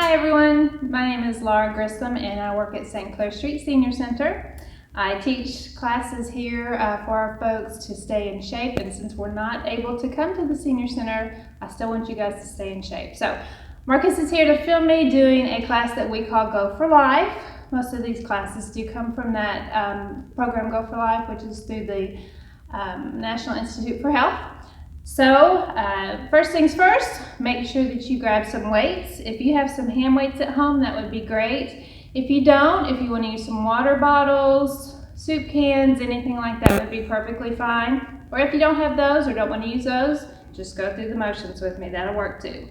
Hi everyone, my name is Laura Grissom and I work at St. Clair Street Senior Center. I teach classes here for our folks to stay in shape, and since we're not able to come to the Senior Center, I still want you guys to stay in shape. So Marcus is here to film me doing a class that we call Go4Life. Most of these classes do come from that program Go4Life, which is through the National Institute for Health. So first things first, make sure that you grab some weights. If you have some hand weights at home, that would be great. If you don't, if you want to use some water bottles, soup cans, anything like that would be perfectly fine. Or if you don't have those or don't want to use those, just go through the motions with me. That'll work too.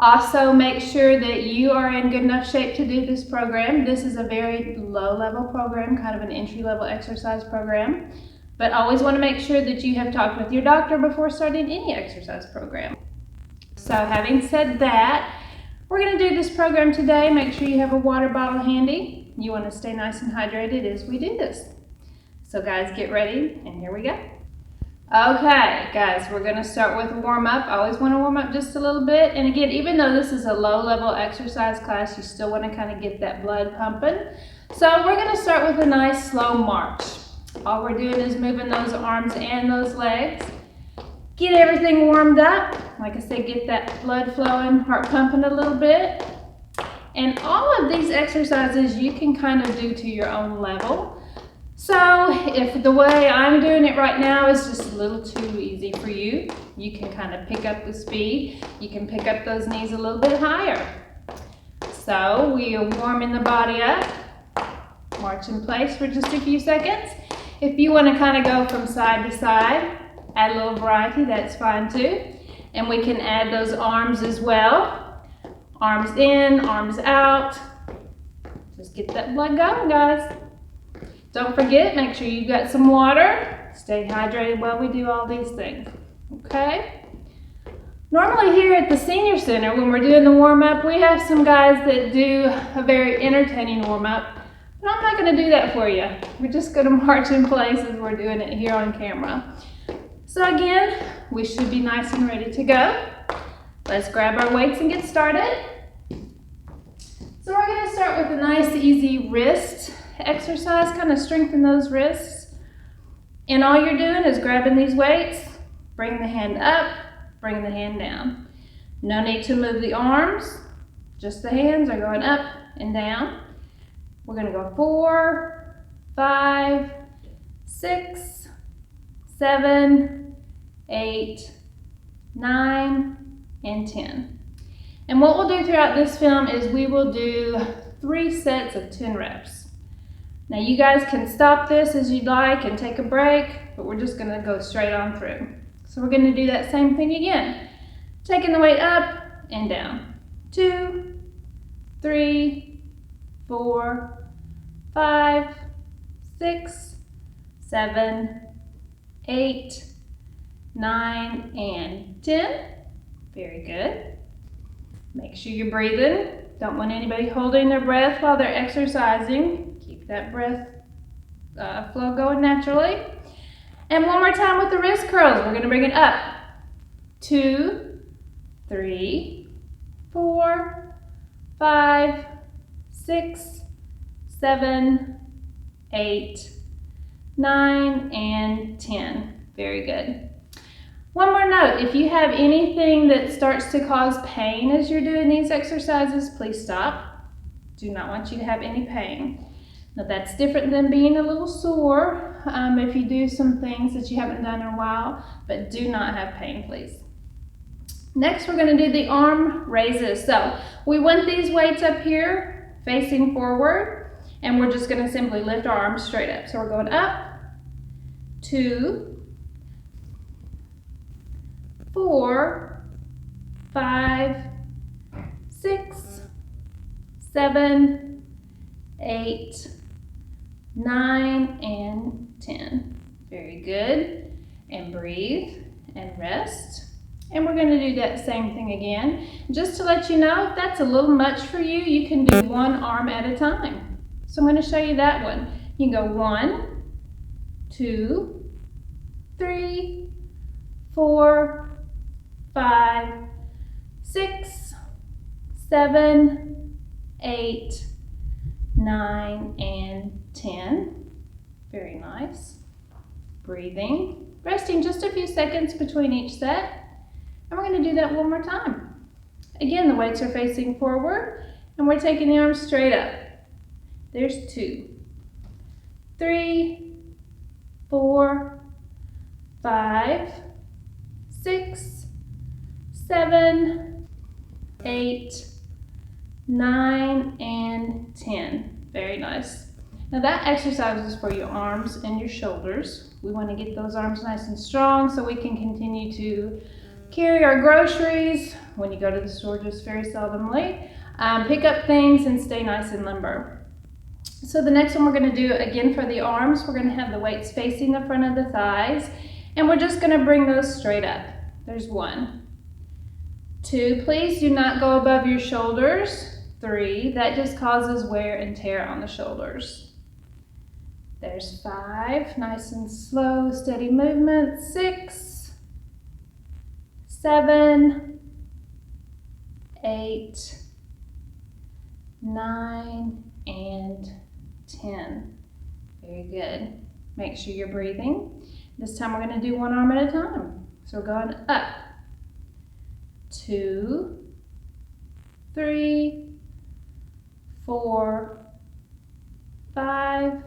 Also, make sure that you are in good enough shape to do this program. This is a very low-level program, kind of an entry-level exercise program. But always want to make sure that you have talked with your doctor before starting any exercise program. So having said that, we're going to do this program today. Make sure you have a water bottle handy. You want to stay nice and hydrated as we do this. So guys, get ready, and here we go. Okay, guys, we're going to start with a warm-up. I always want to warm up just a little bit. And again, even though this is a low-level exercise class, you still want to kind of get that blood pumping. So we're going to start with a nice slow march. All we're doing is moving those arms and those legs. Get everything warmed up. Like I said, get that blood flowing, heart pumping a little bit. And all of these exercises you can kind of do to your own level. So if the way I'm doing it right now is just a little too easy for you, you can kind of pick up the speed. You can pick up those knees a little bit higher. So we are warming the body up. March in place for just a few seconds. If you want to kind of go from side to side, add a little variety, that's fine too. And we can add those arms as well. Arms in, arms out. Just get that blood going, guys. Don't forget, make sure you've got some water. Stay hydrated while we do all these things, okay? Normally here at the Senior Center, when we're doing the warm-up, we have some guys that do a very entertaining warm-up. But I'm not going to do that for you. We're just going to march in place as we're doing it here on camera. So again, we should be nice and ready to go. Let's grab our weights and get started. So we're going to start with a nice easy wrist exercise, kind of strengthen those wrists. And all you're doing is grabbing these weights, bring the hand up, bring the hand down. No need to move the arms, just the hands are going up and down. We're going to go 4, 5, 6, 7, 8, 9, and 10. And what we'll do throughout this film is we will do 3 sets of 10 reps. Now you guys can stop this as you'd like and take a break, but we're just going to go straight on through. So we're going to do that same thing again. Taking the weight up and down. 2, 3, 4, 5, 6, 7, 8, 9, and 10. Very good. Make sure you're breathing. Don't want anybody holding their breath while they're exercising. Keep that breath flow going naturally. And one more time with the wrist curls. We're going to bring it up. 2, 3, 4, 5, 6, 7, 8, 9, and 10. Very good. One more note, if you have anything that starts to cause pain as you're doing these exercises, please stop. Do not want you to have any pain. Now that's different than being a little sore if you do some things that you haven't done in a while, but do not have pain, please. Next, we're going to do the arm raises. So we want these weights up here facing forward, and we're just going to simply lift our arms straight up. So we're going up, 2, 4, 5, 6, 7, 8, 9, and 10. Very good. And breathe and rest. And we're going to do that same thing again. Just to let you know, if that's a little much for you, you can do one arm at a time. So I'm going to show you that one. You can go 1, 2, 3, 4, 5, 6, 7, 8, 9, and 10. Very nice. Breathing. Resting just a few seconds between each set. And we're going to do that one more time. Again, the weights are facing forward and we're taking the arms straight up. There's 2, 3, 4, 5, 6, 7, 8, 9, and 10. Very nice. Now that exercise is for your arms and your shoulders. We want to get those arms nice and strong so we can continue to carry our groceries when you go to the store, just very seldomly. Pick up things and stay nice and limber. So the next one we're going to do again for the arms, we're going to have the weights facing the front of the thighs and we're just going to bring those straight up. There's 1, 2, please do not go above your shoulders. 3, that just causes wear and tear on the shoulders. There's 5, nice and slow, steady movement. 6, 7, 8, 9, and 10. Very good. Make sure you're breathing. This time we're going to do one arm at a time. So we're going up. 2, 3, 4, 5,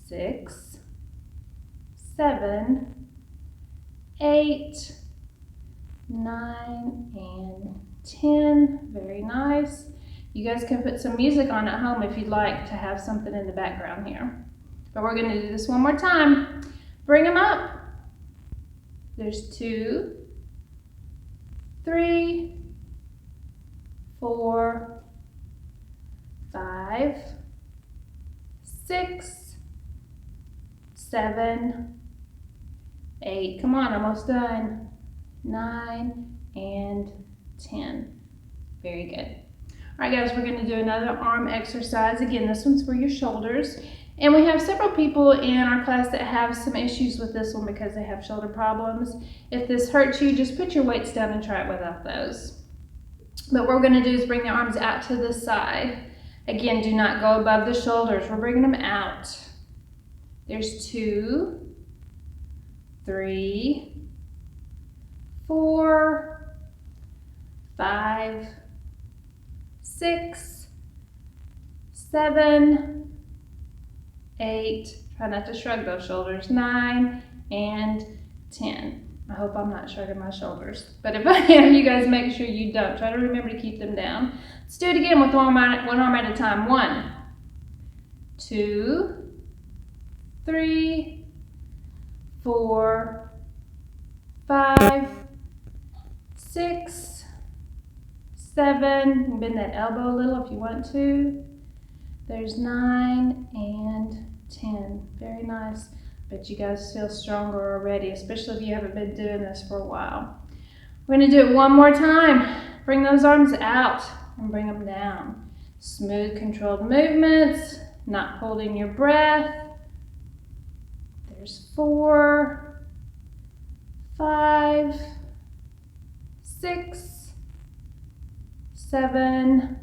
6, 7, 8, 9, and 10. Very nice. You guys can put some music on at home if you'd like to have something in the background here. But we're going to do this one more time. Bring them up. There's 2, 3, 4, 5, 6, 7, 8, come on, almost done, 9, and 10. Very good. All right, guys, we're going to do another arm exercise. Again, this one's for your shoulders. And we have several people in our class that have some issues with this one because they have shoulder problems. If this hurts you, just put your weights down and try it without those. But what we're going to do is bring the arms out to the side. Again, do not go above the shoulders. We're bringing them out. There's 2, 3, 4, 5, 6, 7, 8, try not to shrug those shoulders, 9, and 10. I hope I'm not shrugging my shoulders, but if I am, you guys make sure you don't. Try to remember to keep them down. Let's do it again with one arm at a time. 1, 2, 3, 4, 5, 6, 7, bend that elbow a little if you want to. There's 9 and 10. Very nice. Bet you guys feel stronger already, especially if you haven't been doing this for a while. We're going to do it one more time. Bring those arms out and bring them down. Smooth, controlled movements, not holding your breath. There's 4, 5, 6, 7,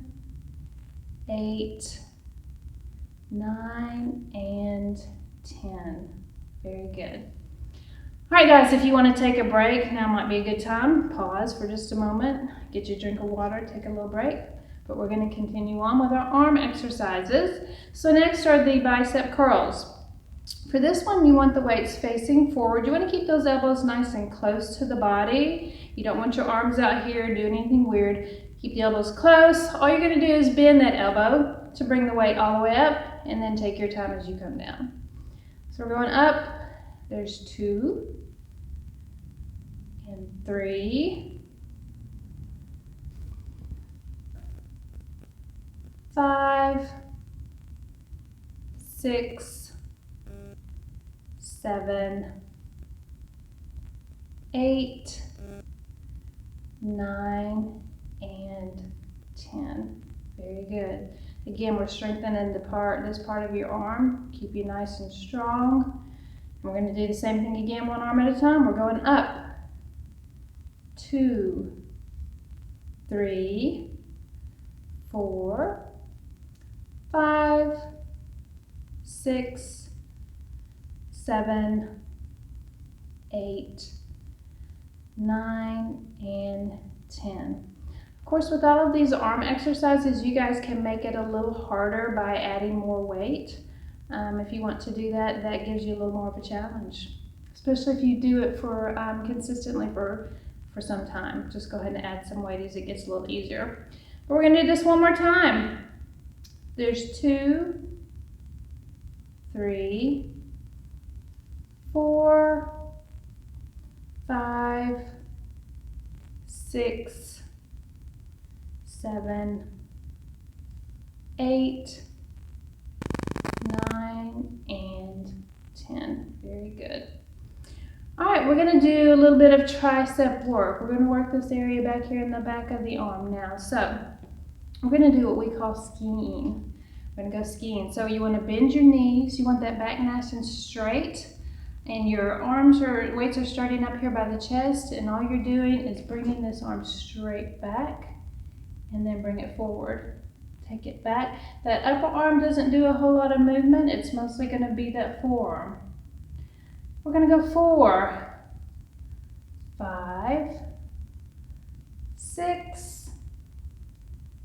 8, 9, and 10. Very good. All right, guys, if you want to take a break, now might be a good time. Pause for just a moment, get your drink of water, take a little break. But we're going to continue on with our arm exercises. So next are the bicep curls. For this one, you want the weights facing forward. You want to keep those elbows nice and close to the body. You don't want your arms out here doing anything weird. Keep the elbows close. All you're going to do is bend that elbow to bring the weight all the way up, and then take your time as you come down. So we're going up. There's 2 and 3, 5, 6, 7, 8, 9, and 10. Very good. Again, we're strengthening this part of your arm. Keep you nice and strong. And we're going to do the same thing again, one arm at a time. We're going up. 2, 3, 4, 5, 6, 7, 8, 9, and 10. Of course, with all of these arm exercises, you guys can make it a little harder by adding more weight. If you want to do that, that gives you a little more of a challenge, especially if you do it for consistently for some time. Just go ahead and add some weight as it gets a little easier. But we're going to do this one more time. There's 2, 3, 4, 5, 6, 7, 8, 9, and 10. Very good. All right, we're going to do a little bit of tricep work. We're going to work this area back here in the back of the arm now. So we're going to do what we call skiing. We're going to go skiing. So you want to bend your knees. You want that back nice and straight. And your weights are starting up here by the chest. And all you're doing is bringing this arm straight back and then bring it forward. Take it back. That upper arm doesn't do a whole lot of movement. It's mostly going to be that forearm. We're going to go 4, 5, 6,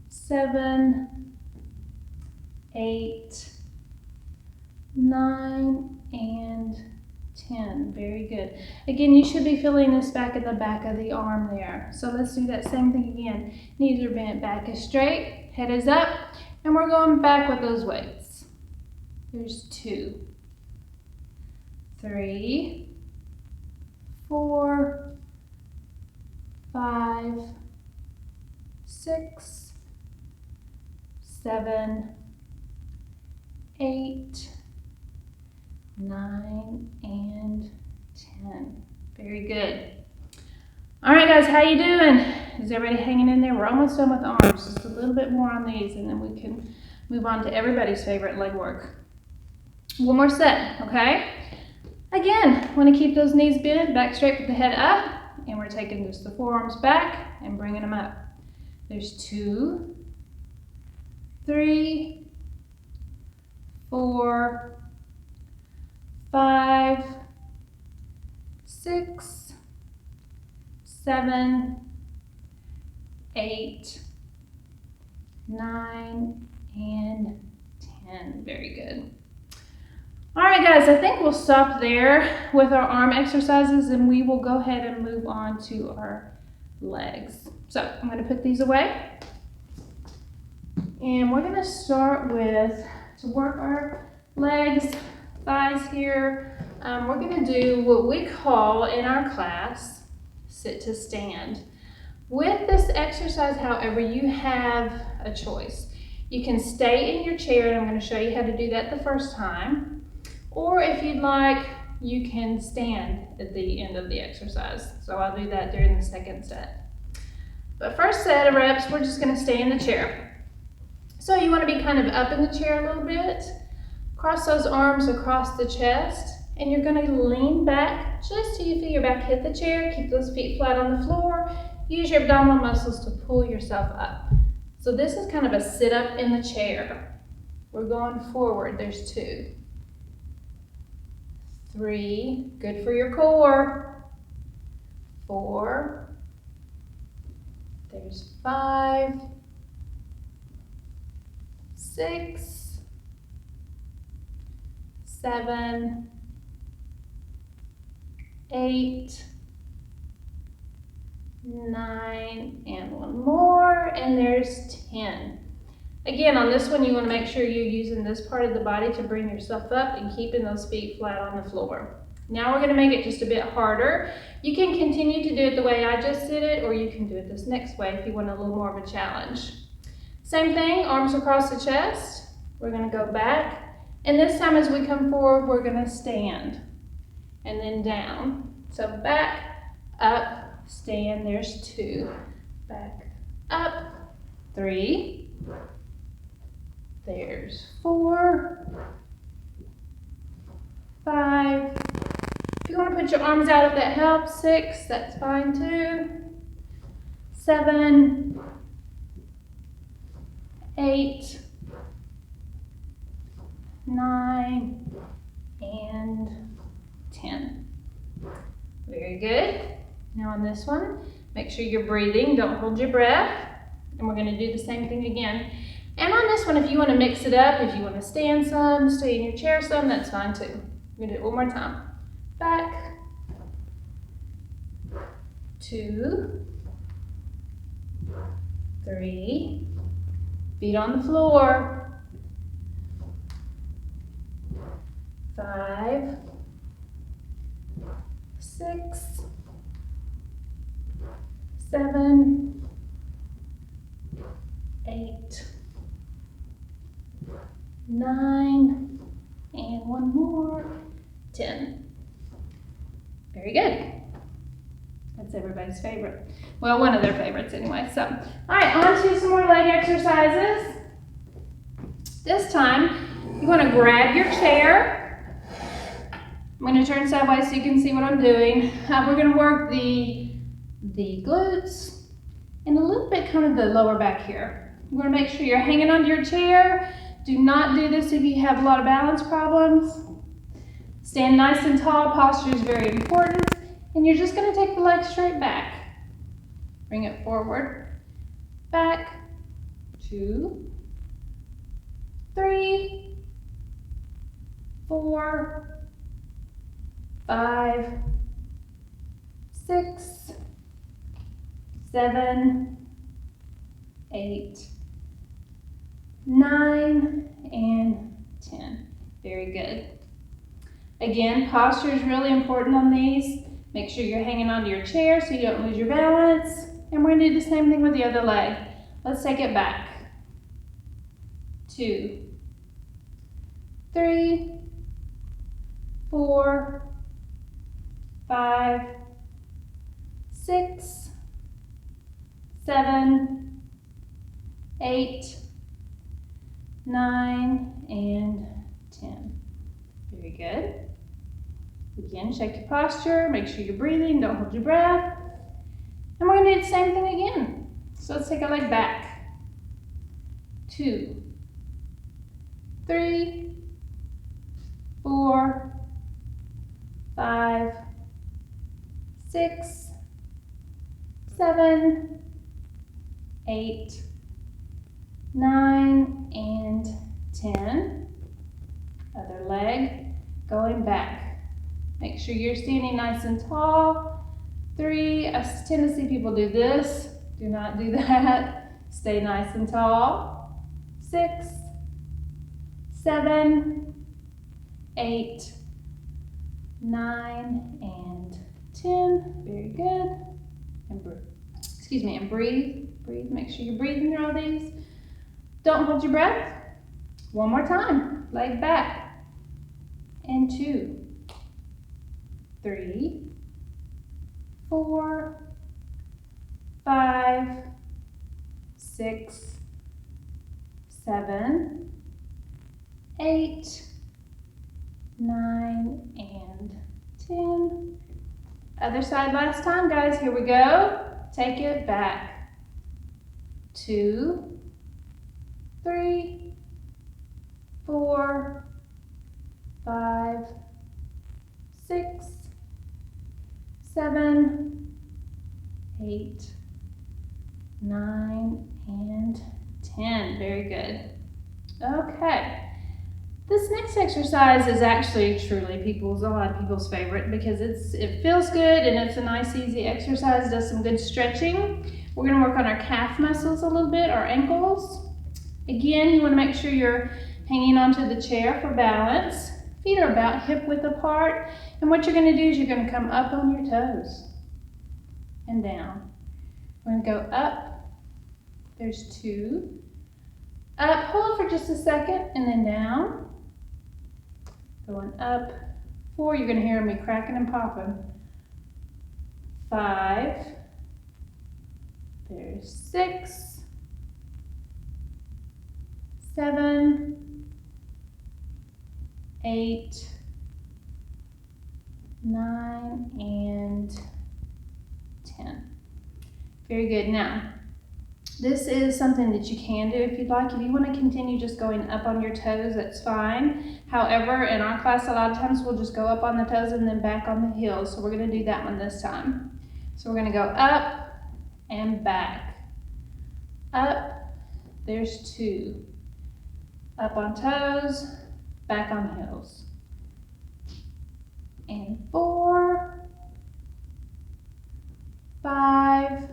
7, 8, 9, and 10. Very good. Again, you should be feeling this back in the back of the arm there. So let's do that same thing again. Knees are bent, back is straight, head is up, and we're going back with those weights. There's 2, 3, 4, 5, 6, 7, 8, 9, and 10. Very good. All right, guys, how you doing? Is everybody hanging in there? We're almost done with arms. Just a little bit more on these, and then we can move on to everybody's favorite leg work. One more set, okay? Again, want to keep those knees bent, back straight with the head up, and we're taking just the forearms back and bringing them up. There's 2, 3, 4, 5, 6, 7, 8, 9, and 10. Very good. All right, guys, I think we'll stop there with our arm exercises, and we will go ahead and move on to our legs. So I'm going to put these away, and we're going to start with, to work our legs, thighs here. We're going to do what we call in our class sit to stand. With this exercise, however, you have a choice. You can stay in your chair, and I'm going to show you how to do that the first time. Or if you'd like, you can stand at the end of the exercise. So I'll do that during the second set. But first set of reps, we're just going to stay in the chair. So you want to be kind of up in the chair a little bit. Cross those arms across the chest, and you're going to lean back just till you feel your back hit the chair. Keep those feet flat on the floor. Use your abdominal muscles to pull yourself up. So this is kind of a sit up in the chair. We're going forward. There's 2, 3, good for your core. 4, there's 5, 6, 7, 8, 9, and one more, and there's 10. Again, on this one, you want to make sure you're using this part of the body to bring yourself up and keeping those feet flat on the floor. Now we're going to make it just a bit harder. You can continue to do it the way I just did it, or you can do it this next way if you want a little more of a challenge. Same thing, arms across the chest. We're going to go back, and this time as we come forward, we're going to stand and then down. So back, up, stand. There's 2. Back, up, 3. There's 4, 5. If you want to put your arms out if that helps, 6, that's fine too. 7, 8, 9, and 10. Very good. Now on this one, make sure you're breathing, don't hold your breath. And we're gonna do the same thing again. And on this one, if you wanna mix it up, if you wanna stand some, stay in your chair some, that's fine too. We're gonna do it one more time. Back, 2, 3, feet on the floor, 5, 6, 7, 8, 9, and one more, 10. Very good. That's everybody's favorite. Well, one of their favorites anyway. So, all right, on to some more leg exercises. This time, you want to grab your chair. I'm going to turn sideways so you can see what I'm doing. We're going to work the glutes and a little bit kind of the lower back here. You want to make sure you're hanging onto your chair. Do not do this if you have a lot of balance problems. Stand nice and tall. Posture is very important. And you're just going to take the leg straight back. Bring it forward, back, 2, 3, 4, 5, 6, 7, 8, 9, and 10. Very good. Again, posture is really important on these. Make sure you're hanging onto your chair so you don't lose your balance. And we're going to do the same thing with the other leg. Let's take it back. 2, 3, 4, 5, 6, 7, 8, 9, and 10. Very good. Again, check your posture, make sure you're breathing, don't hold your breath. And we're going to do the same thing again. So let's take our leg back. 2, 3, 4, 5, 6, 7, 8, 9, and 10. Other leg, going back. Make sure you're standing nice and tall. 3, I tend to see people do this. Do not do that. Stay nice and tall. 6, 7, 8, 9, and 10. Very good. And breathe. Breathe. Make sure you're breathing through all these. Don't hold your breath. One more time. Leg back. And 2, 3, 4, 5, 6, 7, 8, 9, and 10. Other side last time, guys. Here we go. Take it back. 2, 3, 4, 5, 6, 7, 8, 9, and 10. Very good. Okay. This next exercise is actually truly a lot of people's favorite because it feels good and it's a nice easy exercise, does some good stretching. We're going to work on our calf muscles a little bit, our ankles. Again, you want to make sure you're hanging onto the chair for balance. Feet are about hip width apart. And what you're going to do is you're going to come up on your toes and down. We're going to go up. There's 2. Up, hold for just a second, and then down. Going up. 4, you're going to hear me cracking and popping. 5. There's 6. 7. 8. 9, and 10. Very good. Now, This is something that you can do if you'd like. If you want to continue just going up on your toes, that's fine. However, in our class, a lot of times we'll just go up on the toes and then back on the heels. So we're going to do that one this time. So we're going to go up and back. Up, there's 2. Up on toes, back on heels. And 4, 5,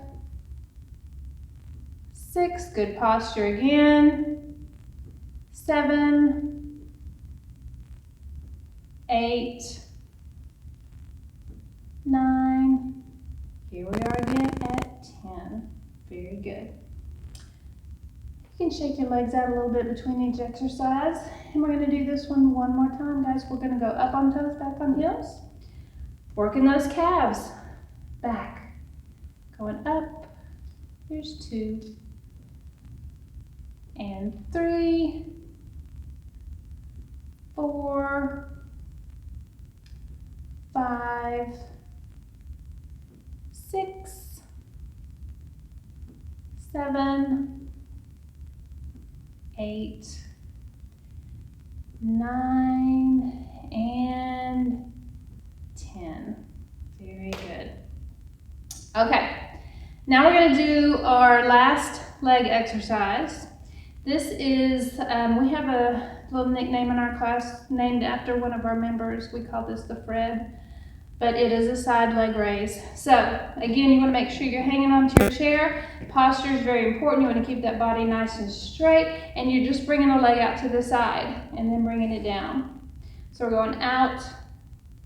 6, good posture again. 7, 8, 9, here we are again at 10. Very good. You can shake your legs out a little bit between each exercise. And we're going to do this one more time, guys. We're going to go up on toes, back on heels. Working those calves. Back. Going up. Here's 2. And 3. 4. 5. 6. 7. 8, 9, and 10. Very good. Okay, now we're going to do our last leg exercise. This is, we have a little nickname in our class named after one of our members. We call this the Fred, but it is a side leg raise. So again, you want to make sure you're hanging onto your chair. Posture is very important. You want to keep that body nice and straight, and you're just bringing the leg out to the side and then bringing it down. So we're going out,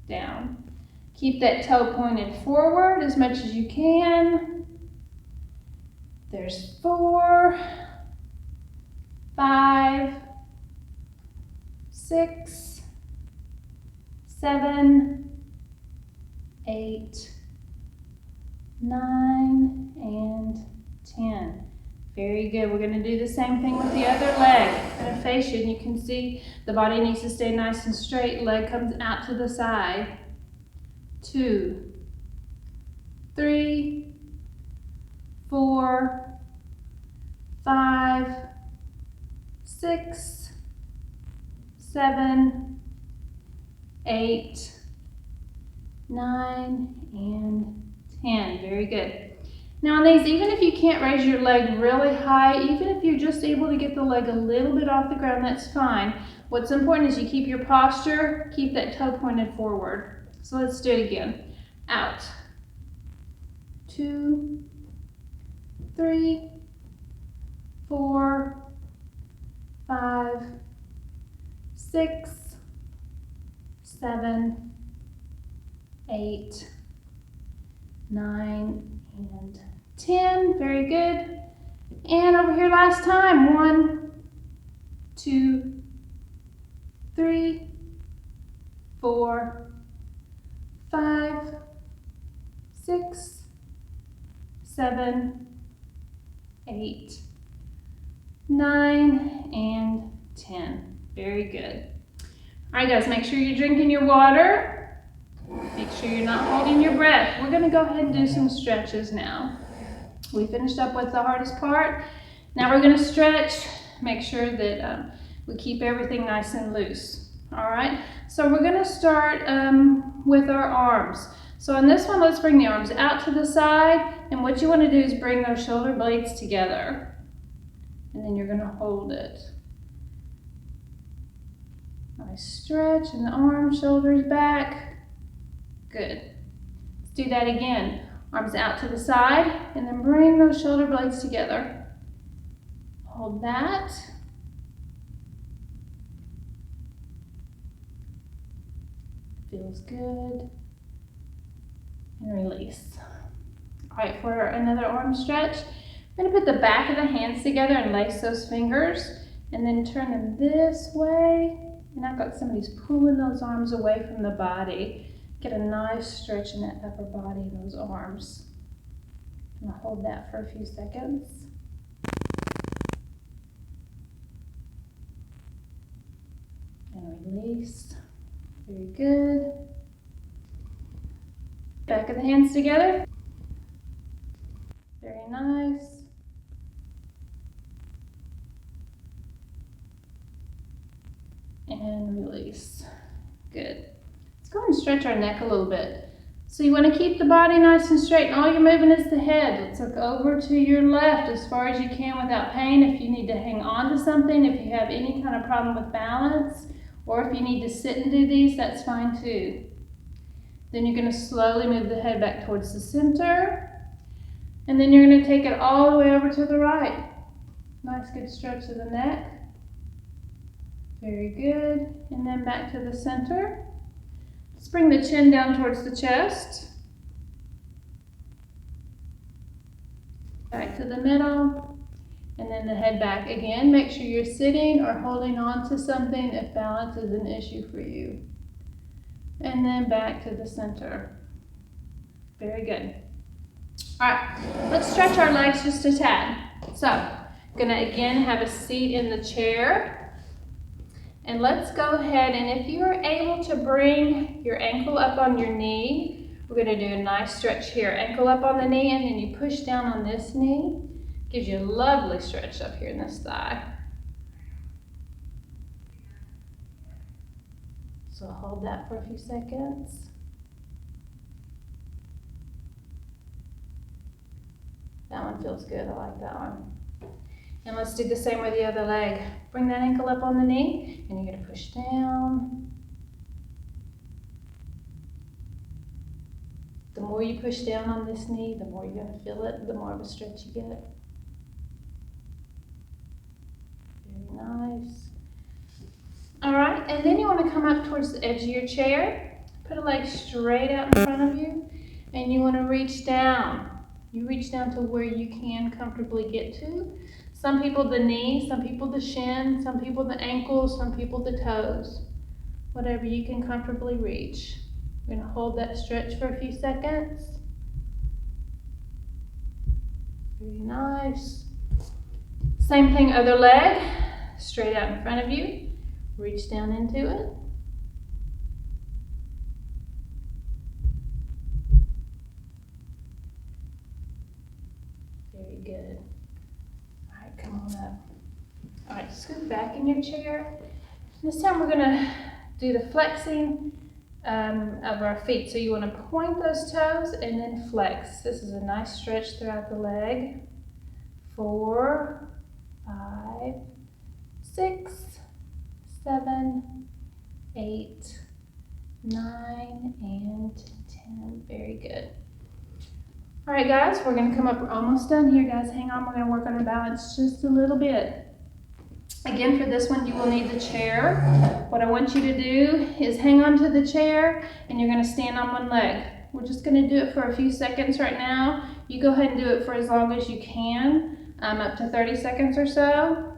down. Keep that toe pointed forward as much as you can. There's 4, 5, 6, 7, 8, 9, and 10. Very good. We're going to do the same thing with the other leg. I'm going to face you, and you can see the body needs to stay nice and straight. Leg comes out to the side. 2, 3, 4, 5, 6, 7, 8, 9, and 10. Very good. Now on these, even if you can't raise your leg really high, even if you're just able to get the leg a little bit off the ground, that's fine. What's important is you keep your posture, keep that toe pointed forward. So let's do it again. Out. 2, 3, 4, 5, 6, 7, 8, 9, and 10. Very good. And over here last time. 1, 2, 3, 4, 5, 6, 7, 8, 9, and 10. Very good. All right, guys, make sure you're drinking your water. Make sure you're not holding your breath. We're going to go ahead and do some stretches now. We finished up with the hardest part. Now we're going to stretch. Make sure that we keep everything nice and loose. All right, so we're going to start with our arms. So on this one, let's bring the arms out to the side. And what you want to do is bring those shoulder blades together. And then you're going to hold it. Nice stretch in the arms, shoulders back. Good. Let's do that again. Arms out to the side, and then bring those shoulder blades together. Hold that. Feels good. And release. All right, for another arm stretch, I'm going to put the back of the hands together and lace those fingers, and then turn them this way. And I've got somebody's pulling those arms away from the body. Get a nice stretch in that upper body and those arms. I'm going to hold that for a few seconds. And release. Very good. Back of the hands together. Very nice. and release. Good. Let's go and stretch our neck a little bit. So you want to keep the body nice and straight, and all you're moving is the head. Let's look over to your left as far as you can without pain. If you need to hang on to something, if you have any kind of problem with balance, or if you need to sit and do these, that's fine too. Then you're going to slowly move the head back towards the center, and then you're going to take it all the way over to the right. Nice good stretch of the neck. Very good. And then back to the center. Let's bring the chin down towards the chest. Back to the middle. And then the head back again. Make sure you're sitting or holding on to something if balance is an issue for you. And then back to the center. Very good. All right, let's stretch our legs just a tad. So, I'm gonna again have a seat in the chair. And let's go ahead, and if you are able to bring your ankle up on your knee, we're going to do a nice stretch here. Ankle up on the knee, and then you push down on this knee. Gives you a lovely stretch up here in this thigh. So hold that for a few seconds. That one feels good. I like that one. And let's do the same with the other leg. Bring that ankle up on the knee, and you're going to push down. The more you push down on this knee, the more you're going to feel it, the more of a stretch you get. Very nice. All right, and then you want to come up towards the edge of your chair. Put a leg straight out in front of you, and you want to reach down. You reach down to where you can comfortably get to. Some people the knee, some people the shin, some people the ankles, some people the toes. Whatever you can comfortably reach. We're going to hold that stretch for a few seconds. Very nice. Same thing, other leg. Straight out in front of you. Reach down into it. Very good. Come on up. All right, scoot back in your chair. This time we're going to do the flexing of our feet. So you want to point those toes and then flex. This is a nice stretch throughout the leg. 4, 5, 6, 7, 8, 9, and 10. Very good. All right, guys, we're going to come up. We're almost done here, guys. Hang on. We're going to work on our balance just a little bit. Again, for this one, you will need the chair. What I want you to do is hang on to the chair, and you're going to stand on one leg. We're just going to do it for a few seconds right now. You go ahead and do it for as long as you can, up to 30 seconds or so.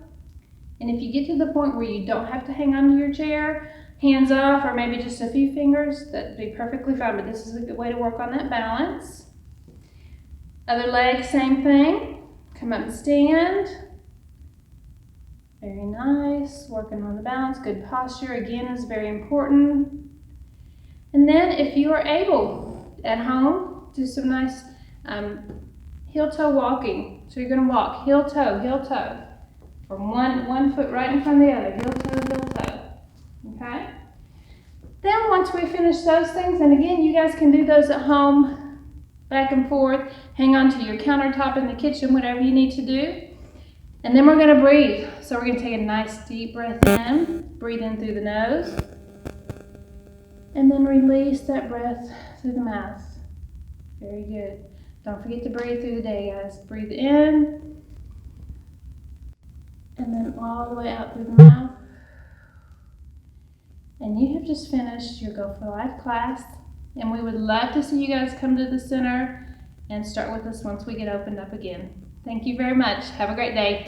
And if you get to the point where you don't have to hang on to your chair, hands off, or maybe just a few fingers, that'd be perfectly fine. But this is a good way to work on that balance. Other leg, same thing. Come up and stand. Very nice. Working on the balance. Good posture, again, is very important. And then if you are able, at home, do some nice heel-toe walking. So you're going to walk heel-toe. From one foot right in front of the other. Heel-toe. Okay? Then once we finish those things, and again, you guys can do those at home, back and forth, hang on to your countertop in the kitchen, whatever you need to do. And then we're going to breathe. So we're going to take a nice deep breath in, breathe in through the nose, and then release that breath through the mouth. Very good. Don't forget to breathe through the day, guys. Breathe in, and then all the way out through the mouth. And you have just finished your Go4Life class. And we would love to see you guys come to the center and start with us once we get opened up again. Thank you very much. Have a great day.